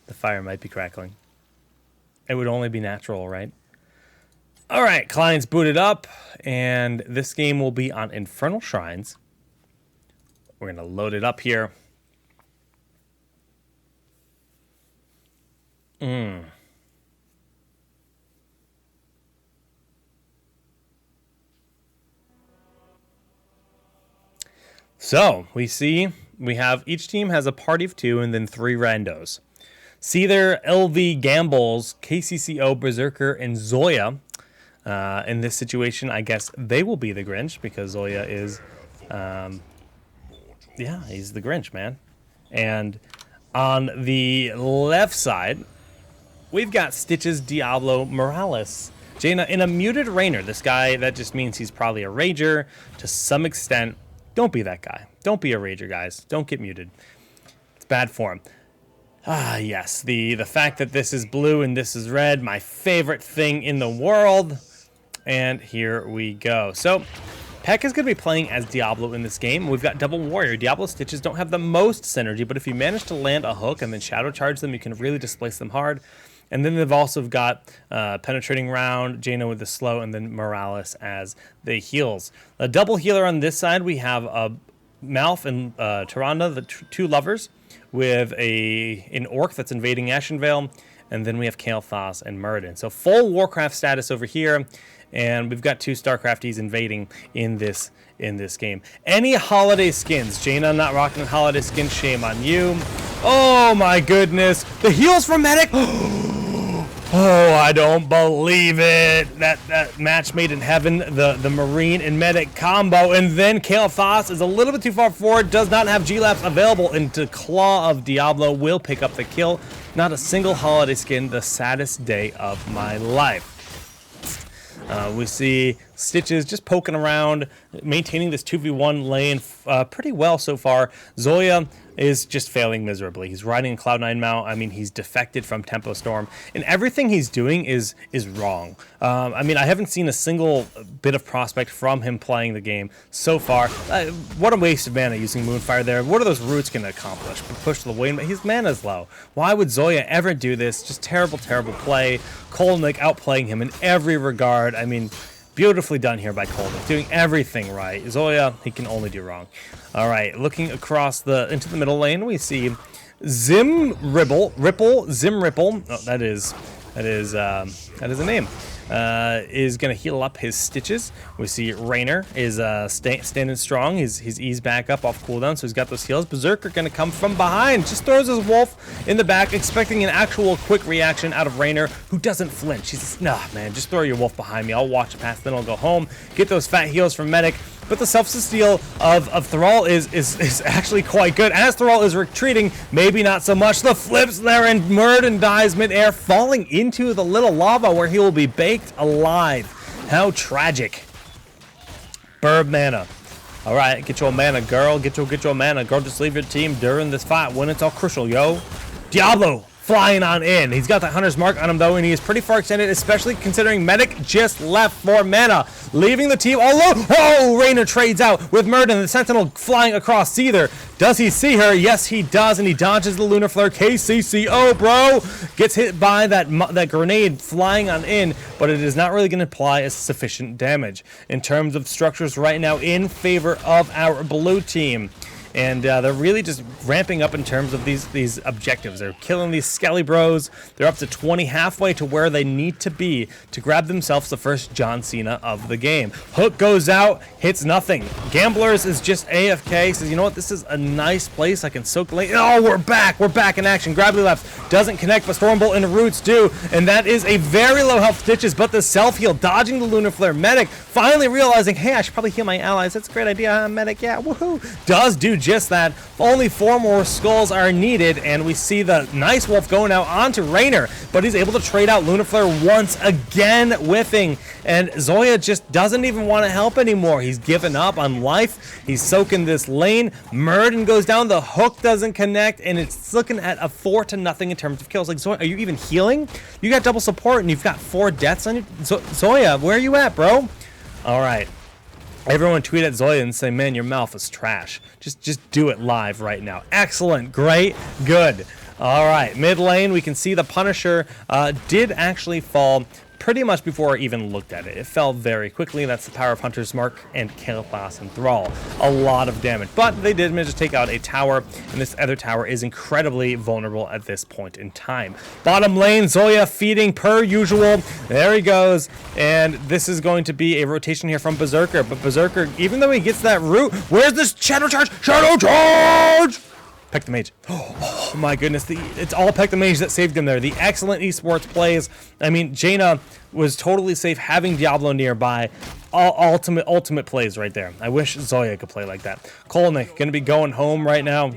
The fire might be crackling. It would only be natural, right? All right, client's booted up, and this game will be on Infernal Shrines. We're going to load it up here. So, each team has a party of 2 and then 3 randos. Seether, LV, Gambles, KCCO, Berserker, and Zoya. In this situation, I guess they will be the Grinch because Zoya is, he's the Grinch, man. And on the left side, we've got Stitches, Diablo, Morales. Jaina in a muted Rainer. This guy, that just means he's probably a Rager to some extent. Don't be that guy. Don't be a Rager, guys. Don't get muted. It's bad form. Ah, yes. The fact that this is blue and this is red, my favorite thing in the world. And here we go. So, Peck is going to be playing as Diablo in this game. We've got Double Warrior. Diablo Stitches don't have the most synergy, but if you manage to land a hook and then Shadow Charge them, you can really displace them hard. And then they've also got Penetrating Round, Jaina with the slow, and then Morales as the heals. A double healer on this side, we have Malf and Tyrande, the 2 lovers, with an orc that's invading Ashenvale, and then we have Kael'thas and Muradin. So full Warcraft status over here, and we've got 2 Starcrafties invading in this game. Any holiday skins? Jaina not rocking the holiday skin, shame on you. Oh my goodness. The heals from Medic. Oh, I don't believe it. That match made in heaven, the Marine and Medic combo. And then Kael'thas is a little bit too far forward, does not have G-Laps available, and the Claw of Diablo will pick up the kill. Not a single holiday skin, the saddest day of my life. We see Stitches just poking around, maintaining this 2v1 lane pretty well so far. Zoya is just failing miserably. He's riding a Cloud9 mount. I mean, he's defected from Tempo Storm, and everything he's doing is wrong. I mean, I haven't seen a single bit of prospect from him playing the game so far. What a waste of mana using Moonfire there. What are those roots going to accomplish? Push the Wayne, but his mana's low. Why would Zoya ever do this? Just terrible, terrible play. Kolnick outplaying him in every regard. I mean, beautifully done here by Kolnick, doing everything right. Zoya, he can only do wrong. All right, looking across into the middle lane, we see Zimripple. Oh, that is a name. Is going to heal up his Stitches. We see Raynor is standing strong. He's eased back up off cooldown, so he's got those heals. Berserker going to come from behind. Just throws his wolf in the back, expecting an actual quick reaction out of Raynor, who doesn't flinch. He's just, nah, man, just throw your wolf behind me. I'll watch it pass, then I'll go home. Get those fat heals from Medic. But the self-steal of Thrall is actually quite good. As Thrall is retreating, maybe not so much. The flips there, and Murden dies midair, falling into the little lava where he will be baked alive. How tragic. Burb mana. All right, get your mana, girl. Get your mana, girl. Just leave your team during this fight when it's all crucial, yo. Diablo flying on in. He's got that Hunter's Mark on him, though, and he is pretty far extended, especially considering Medic just left for mana, leaving the team all alone. Oh, Raynor trades out with Murden, the Sentinel flying across Seether. Does he see her? Yes, he does, and he dodges the Lunar Flare. KCCO, bro! Gets hit by that grenade flying on in, but it is not really going to apply a sufficient damage. In terms of structures right now, in favor of our blue team. And they're really just ramping up in terms of these objectives. They're killing these Skelly Bros. They're up to 20, halfway to where they need to be to grab themselves the first John Cena of the game. Hook goes out, hits nothing. Gamblers is just AFK. Says, you know what? This is a nice place. I can soak lane. Oh, we're back. We're back in action. Gravity left doesn't connect, but Stormbolt and Roots do. And that is a very low health Stitches, but the self-heal, dodging the Lunar Flare. Medic finally realizing, hey, I should probably heal my allies. That's a great idea, huh, Medic? Yeah, woohoo. Does do just that. Only 4 more skulls are needed, and we see the nice wolf going out onto Raynor, but he's able to trade out Lunar Flare once again, whiffing, and Zoya just doesn't even want to help anymore. He's given up on life. He's soaking this lane. Murden goes down. The hook doesn't connect, and it's looking at a 4-0 in terms of kills. Like, Zoya, are you even healing? You got double support, and you've got 4 deaths on you. Zoya, where are you at, bro? All right. Everyone tweet at Zoya and say, man, your mouth is trash. Just do it live right now. Excellent. Great. Good. All right. Mid lane, we can see the Punisher did actually fall pretty much before I even looked at it. It fell very quickly. That's the power of Hunter's Mark and Kael'thas and Thrall. A lot of damage. But they did manage to take out a tower, and this other tower is incredibly vulnerable at this point in time. Bottom lane, Zoya feeding per usual. There he goes. And this is going to be a rotation here from Berserker. But Berserker, even though he gets that root, where's this Shadow Charge? Shadow Charge! Peck the Mage. Oh my goodness, it's all Peck the Mage that saved him there. The excellent esports plays. I mean, Jaina was totally safe having Diablo nearby. Ultimate plays right there. I wish Zoya could play like that. Kolnick going to be going home right now.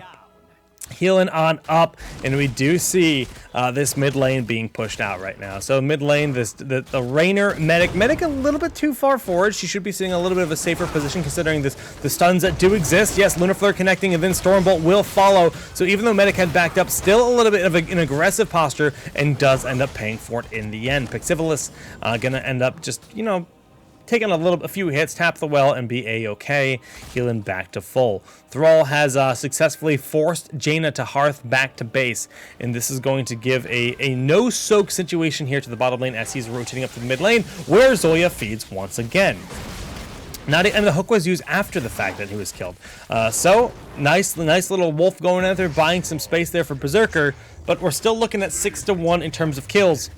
Healing on up, and we do see this mid lane being pushed out right now. So mid lane, the Raynor Medic a little bit too far forward. She should be seeing a little bit of a safer position considering the stuns that do exist. Yes, Lunar Flare connecting, and then Stormbolt will follow. So even though Medic had backed up, still a little bit of an aggressive posture, and does end up paying for it in the end. Pixivilis gonna end up just, you know, taking a few hits, tap the well, and be a-okay, healing back to full. Thrall has successfully forced Jaina to Hearth back to base, and this is going to give a no-soak situation here to the bottom lane as he's rotating up to the mid lane, where Zoya feeds once again. And the hook was used after the fact that he was killed. So, nice little wolf going out there, buying some space there for Berserker, but we're still looking at 6-1 in terms of kills.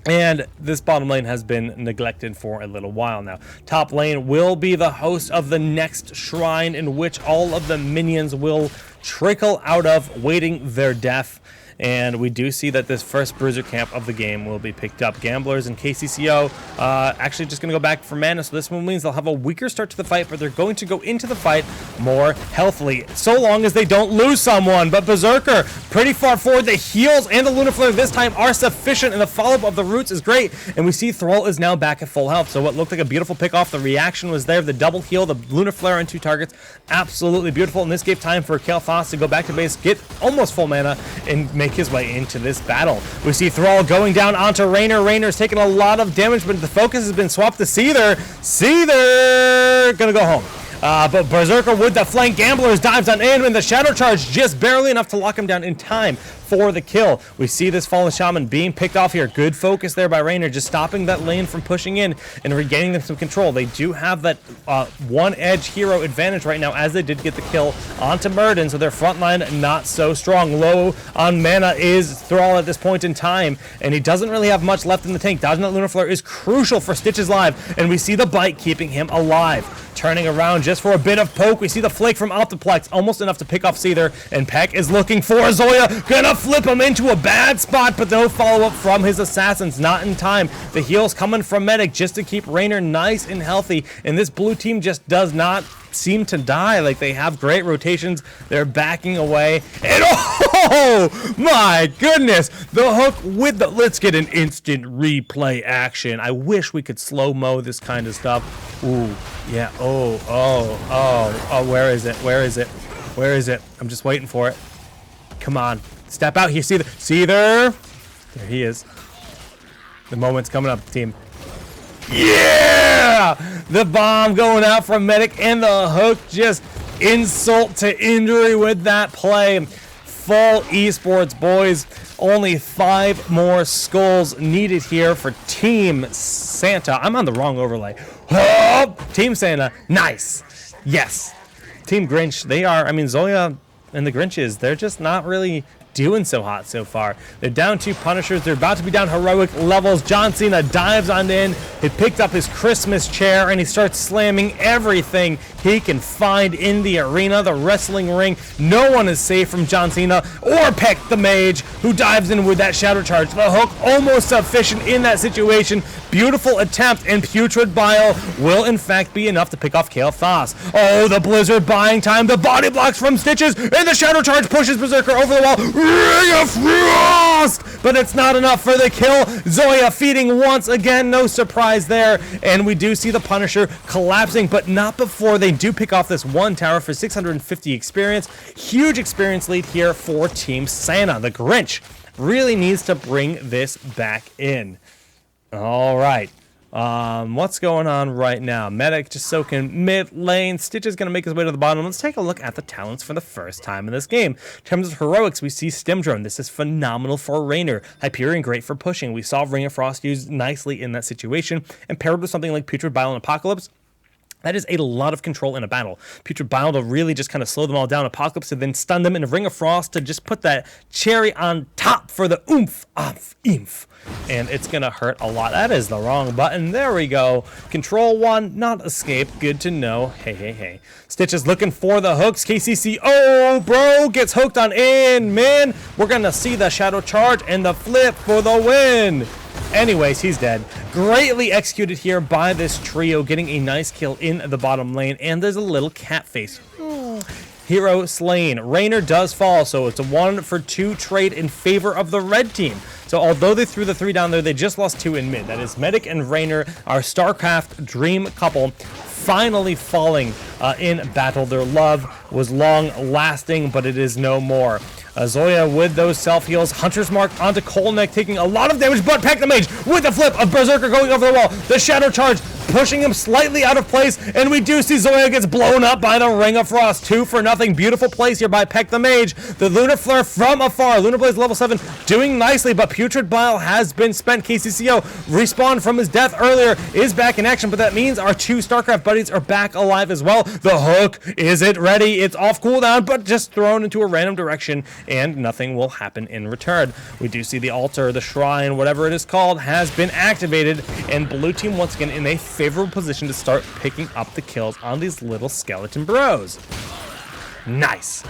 And this bottom lane has been neglected for a little while now. Top lane will be the host of the next shrine in which all of the minions will trickle out of, waiting their death. and we do see that this first bruiser camp of the game will be picked up. Gamblers and KCCO actually just going to go back for mana, so this one means they'll have a weaker start to the fight, but they're going to go into the fight more healthily, so long as they don't lose someone. But Berserker, pretty far forward. The heals and the Lunar Flare this time are sufficient, and the follow-up of the roots is great, and we see Thrall is now back at full health. So what looked like a beautiful pick off, the reaction was there. The double heal, the Lunar Flare on 2 targets, absolutely beautiful, and this gave time for Kael'thas to go back to base, get almost full mana, and make his way into this battle. We see Thrall going down onto Raynor. Raynor's taking a lot of damage, but the focus has been swapped to Seether. Seether gonna go home. But Berserker with the flank. Gamblers dives on in, and the Shadow Charge just barely enough to lock him down in time for the kill. We see this Fallen Shaman being picked off here. Good focus there by Raynor, just stopping that lane from pushing in and regaining them some control. They do have that one edge hero advantage right now, as they did get the kill onto Murden, so their front line not so strong. Low on mana is Thrall at this point in time, and he doesn't really have much left in the tank. Dodging that Lunar Flare is crucial for Stitch's life, and we see the bite keeping him alive. Turning around just for a bit of poke. We see the flake from Optiplex, almost enough to pick off Seether, and Peck is looking for Zoya. Gonna flip him into a bad spot, but no follow-up from his assassins. Not in time. The heals coming from Medic just to keep Raynor nice and healthy, and this blue team just does not seem to die. Like, they have great rotations. They're backing away, and oh my goodness, the hook with the, let's get an instant replay action. I wish we could slow-mo this kind of stuff. Ooh, yeah, oh, where is it? I'm just waiting for it. Come on, step out here, Seether. There he is. The moment's coming up, team. Yeah! The bomb going out from Medic, and the hook just insult to injury with that play. Full esports, boys. Only 5 more skulls needed here for Team Santa. I'm on the wrong overlay. Oh, Team Santa, nice. Yes. Team Grinch, they are, I mean, Zoya and the Grinches, they're just not really doing so hot so far. They're down 2 Punishers. They're about to be down heroic levels. John Cena dives on in. He picked up his Christmas chair, and he starts slamming everything he can find in the arena, the wrestling ring. No one is safe from John Cena or Peck the Mage, who dives in with that Shadow Charge. The hook almost sufficient in that situation. Beautiful attempt, and Putrid Bile will in fact be enough to pick off Kael'thas. Oh, the Blizzard buying time. The body blocks from Stitches, and the Shadow Charge pushes Berserker over the wall. Ring of Frost! But it's not enough for the kill. Zoya feeding once again, no surprise there. And we do see the Punisher collapsing, but not before they do pick off this 1 tower for 650 experience. Huge experience lead here for Team Santa. The Grinch really needs to bring this back in. All right. What's going on right now? Medic just soaking mid lane. Stitch is going to make his way to the bottom. Let's take a look at the talents for the first time in this game. In terms of heroics, we see Stim Drone. This is phenomenal for Raynor. Hyperion, great for pushing. We saw Ring of Frost used nicely in that situation, and paired with something like Putrid Bile and Apocalypse. That is a lot of control in a battle. Putrid Bile to really just kind of slow them all down. Apocalypse to then stun them, and a Ring of Frost to just put that cherry on top for the oomph, oomph. And it's going to hurt a lot. That is the wrong button. There we go. Control 1, not escape. Good to know. Hey. Stitch is looking for the hooks. KCC, oh, bro, gets hooked on in. Man, we're going to see the Shadow Charge and the flip for the win. Anyways, he's dead. Greatly executed here by this trio, getting a nice kill in the bottom lane. And there's a little cat face. Hero slain. Raynor does fall, so it's a 1-for-2 trade in favor of the red team. So although they threw the 3 down there, they just lost 2 in mid. That is Medic and Raynor, our StarCraft dream couple, finally falling in battle. Their love was long lasting, but it is no more. Zoya with those self-heals. Hunter's Mark onto Kolnek, taking a lot of damage, but Peck the Mage with the flip of Berserker going over the wall. The Shadow Charge pushing him slightly out of place, and we do see Zoya gets blown up by the Ring of Frost. 2-for-0. Beautiful place here by Peck the Mage. The Lunar Flare from afar. Lunar Blaze level 7 doing nicely, but Putrid Bile has been spent. KCCO respawned from his death earlier, is back in action, but that means our 2 StarCraft buddies are back alive as well. The hook, is it ready? It's off cooldown, but just thrown into a random direction, and nothing will happen in return. We do see the altar, the shrine, whatever it is called, has been activated, and blue team once again in a favorable position to start picking up the kills on these little skeleton bros. Nice.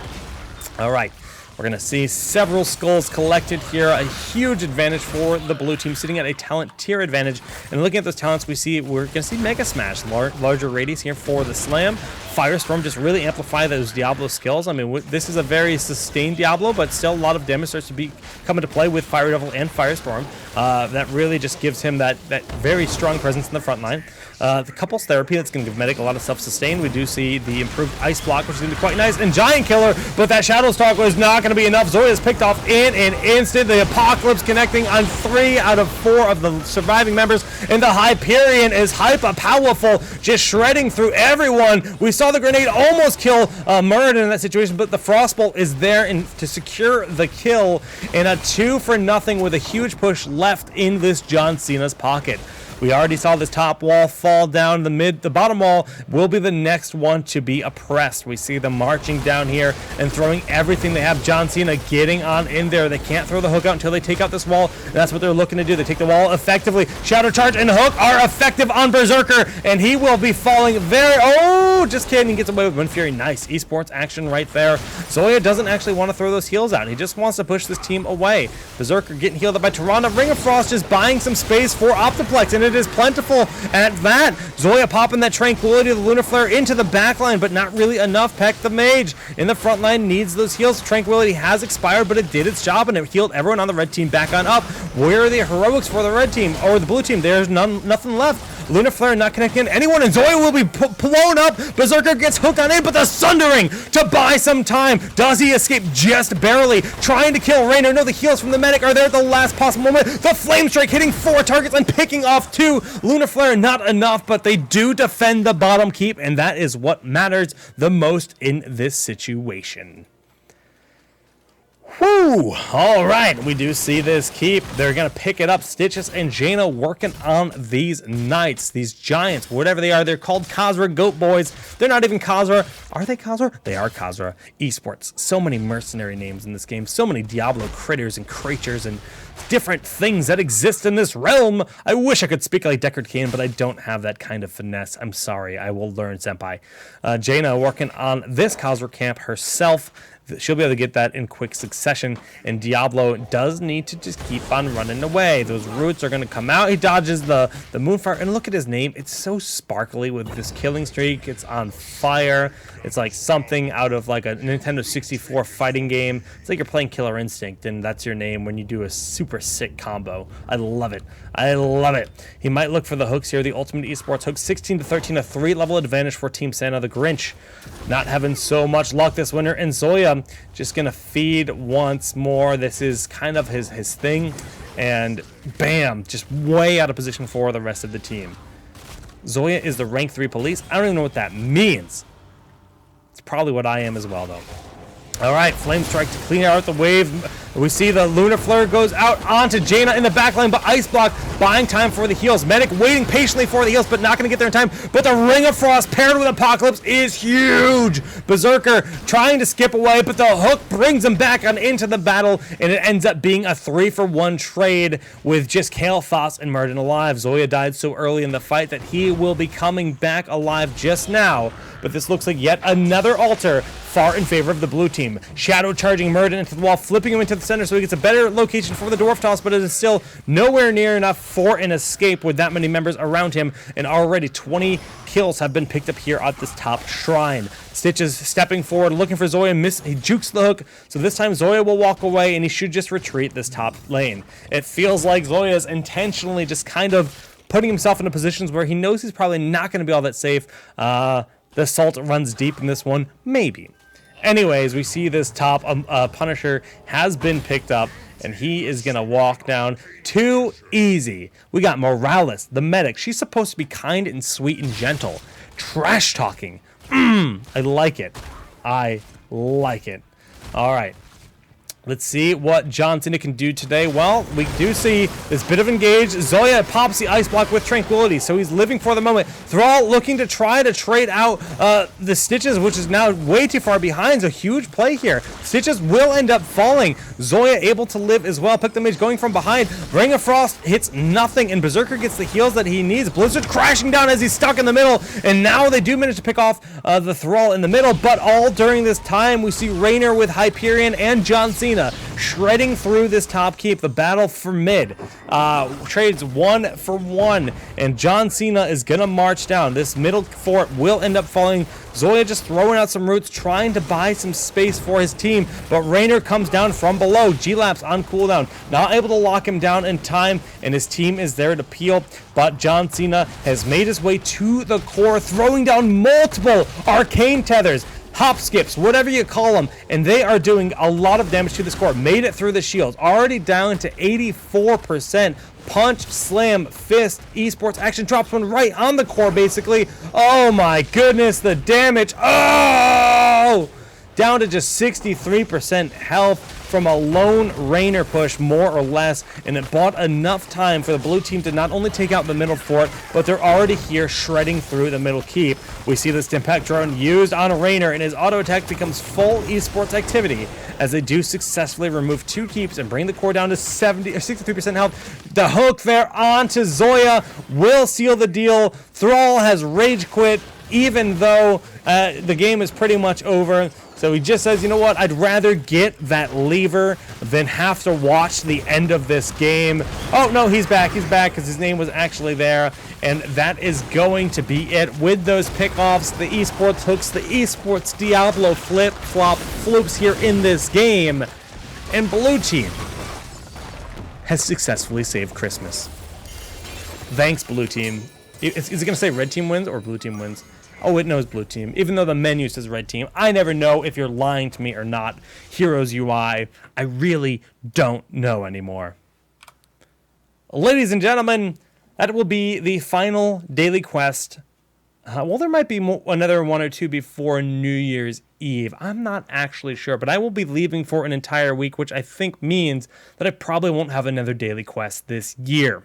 All right. We're going to see several skulls collected here. A huge advantage for the blue team, sitting at a talent tier advantage. And looking at those talents, we're going to see Mega Smash, larger radius here for the Slam. Firestorm just really amplify those Diablo skills. I mean, this is a very sustained Diablo, but still a lot of damage starts to come into play with Fire Devil and Firestorm. That really just gives him that very strong presence in the front line. The Couples Therapy, that's going to give Medic a lot of self-sustain. We do see the improved Ice Block, which is going to be quite nice. And Giant Killer, but that Shadow Stalk was not going to be enough. Zoya's picked off in an instant. The Apocalypse connecting on 3 out of 4 of the surviving members. And the Hyperion is hyper-powerful, just shredding through everyone. We saw the grenade almost kill Muradin in that situation, but the Frostbolt is there to secure the kill. And a 2-for-0 with a huge push left in this John Cena's pocket. We already saw this top wall fall down. The bottom wall will be the next one to be oppressed. We see them marching down here and throwing everything they have. John Cena getting on in there. They can't throw the hook out until they take out this wall, and that's what they're looking to do. They take the wall effectively. Shadow Charge and Hook are effective on Berserker, and he will be falling very... Oh, just kidding. He gets away with Wind Fury. Nice esports action right there. Zoya doesn't actually want to throw those heals out. He just wants to push this team away. Berserker getting healed up by Tyrande. Ring of Frost just buying some space for Optiplex, and it is plentiful at that. Zoya popping that Tranquility of the Lunar Flare into the back line, but not really enough. Peck the Mage in the front line needs those heals. Tranquility has expired, but it did its job, and it healed everyone on the red team back on up. Where are the heroics for the red team, or the blue team? There's nothing left. Lunar Flare not connecting anyone, and Zoya will be blown up. Berserker gets hooked on in, but the Sundering to buy some time. Does he escape? Just barely. Trying to kill Raynor. No, the heals from the medic are there at the last possible moment. The Flame Strike hitting 4 targets and picking off 2. Lunar Flare not enough, but they do defend the bottom keep, and that is what matters the most in this situation. Whew! All right, we do see this keep. They're going to pick it up. Stitches and Jaina working on these knights, these giants, whatever they are. They're called Khazra Goat Boys. They're not even Khazra. Are they Khazra? They are Khazra. Esports. So many mercenary names in this game. So many Diablo critters and creatures and different things that exist in this realm. I wish I could speak like Deckard Cain, but I don't have that kind of finesse. I'm sorry. I will learn, senpai. Jaina working on this Khazra camp herself. She'll be able to get that in quick succession, and Diablo does need to just keep on running away. Those roots are going to come out. He dodges the Moonfire, and look at his name. It's so sparkly with this killing streak. It's on fire. It's like something out of like a Nintendo 64 fighting game. It's like you're playing Killer Instinct, and that's your name when you do a super sick combo. I love it. I love it. He might look for the hooks here. The Ultimate Esports hook, 16-13, a 3-level advantage for Team Santa. The Grinch not having so much luck this winter, and Zoya just gonna feed once more. This is kind of his thing, and bam, just way out of position for the rest of the team. Zoya is the rank 3 police. I don't even know what that means. It's probably what I am as well, though. All right, Flame Strike to clean out the wave. We see the Lunar Flare goes out onto Jaina in the backline, but Ice Block buying time for the heals. Medic waiting patiently for the heals, but not going to get there in time. But the Ring of Frost paired with Apocalypse is huge. Berserker trying to skip away, but the hook brings him back on into the battle, and it ends up being a 3-for-1 trade with just Kael'thas and Muradin alive. Zoya died so early in the fight that he will be coming back alive just now, but this looks like yet another altar far in favor of the blue team. Shadow charging Muradin into the wall, flipping him into the center so he gets a better location for the Dwarf Toss, but it is still nowhere near enough for an escape with that many members around him, and already 20 kills have been picked up here at this top shrine. Stitches stepping forward, looking for Zoya, he jukes the hook, so this time Zoya will walk away, and he should just retreat this top lane. It feels like Zoya is intentionally just kind of putting himself into positions where he knows he's probably not going to be all that safe. The Assault runs deep in this one, maybe. Anyways, we see this top Punisher has been picked up, and he is going to walk down. Too easy. We got Morales, the medic. She's supposed to be kind and sweet and gentle. Trash talking. I like it. I like it. All right. Let's see what John Cena can do today. Well, we do see this bit of engage. Zoya pops the ice block with Tranquility, so he's living for the moment. Thrall looking to try to trade out the Stitches, which is now way too far behind. So huge play here. Stitches will end up falling. Zoya able to live as well. Pick the Mage going from behind. Ring of Frost hits nothing, and Berserker gets the heals that he needs. Blizzard crashing down as he's stuck in the middle, and now they do manage to pick off the Thrall in the middle, but all during this time, we see Raynor with Hyperion and John Cena shredding through this top keep. The battle for mid trades 1 for 1, and John Cena is gonna march down. This middle fort will end up falling. Zoya just throwing out some roots, trying to buy some space for his team, but Raynor comes down from below. G-Lap's on cooldown, not able to lock him down in time, and his team is there to peel, but John Cena has made his way to the core, throwing down multiple arcane tethers, hop skips, whatever you call them, and they are doing a lot of damage to this core. Made it through the shields, already down to 84%. Punch, slam, fist, esports action drops one right on the core, basically. Oh my goodness, the damage. Oh! Down to just 63% health from a lone Raynor push, more or less, and it bought enough time for the blue team to not only take out the middle fort, but they're already here shredding through the middle keep. We see this impact drone used on Raynor, and his auto attack becomes full esports activity as they do successfully remove 2 keeps and bring the core down to 63% health. The hook there onto Zoya will seal the deal. Thrall has rage quit, even though the game is pretty much over. So he just says, you know what, I'd rather get that lever than have to watch the end of this game. Oh, no, he's back because his name was actually there. And that is going to be it with those pickoffs, the esports hooks, the esports Diablo flip-flop floops here in this game. And blue team has successfully saved Christmas. Thanks, blue team. Is it going to say red team wins or blue team wins? Oh, it knows blue team, even though the menu says red team. I never know if you're lying to me or not. Heroes UI, I really don't know anymore. Ladies and gentlemen, that will be the final daily quest. Well, there might be another 1 or 2 before New Year's Eve. I'm not actually sure, but I will be leaving for an entire week, which I think means that I probably won't have another daily quest this year.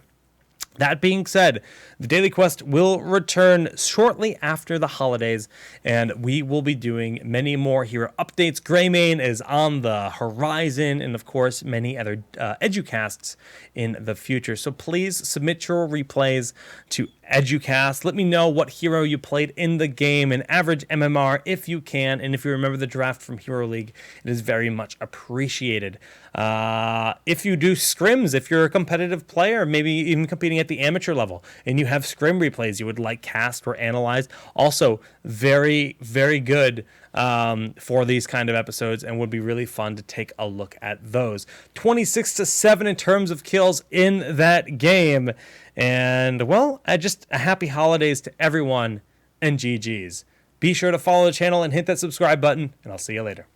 That being said, the Daily Quest will return shortly after the holidays, and we will be doing many more hero updates. Greymane is on the horizon, and of course, many other Educasts in the future. So please submit your replays to Educast. Let me know what hero you played in the game, an average MMR if you can, and if you remember the draft from Hero League, it is very much appreciated. If you do scrims, if you're a competitive player, maybe even competing at the amateur level, and you have scrim replays you would like cast or analyzed, also very, very good for these kind of episodes, and would be really fun to take a look at those. 26-7 in terms of kills in that game. And, well, just a happy holidays to everyone, and GG's. Be sure to follow the channel and hit that subscribe button, and I'll see you later.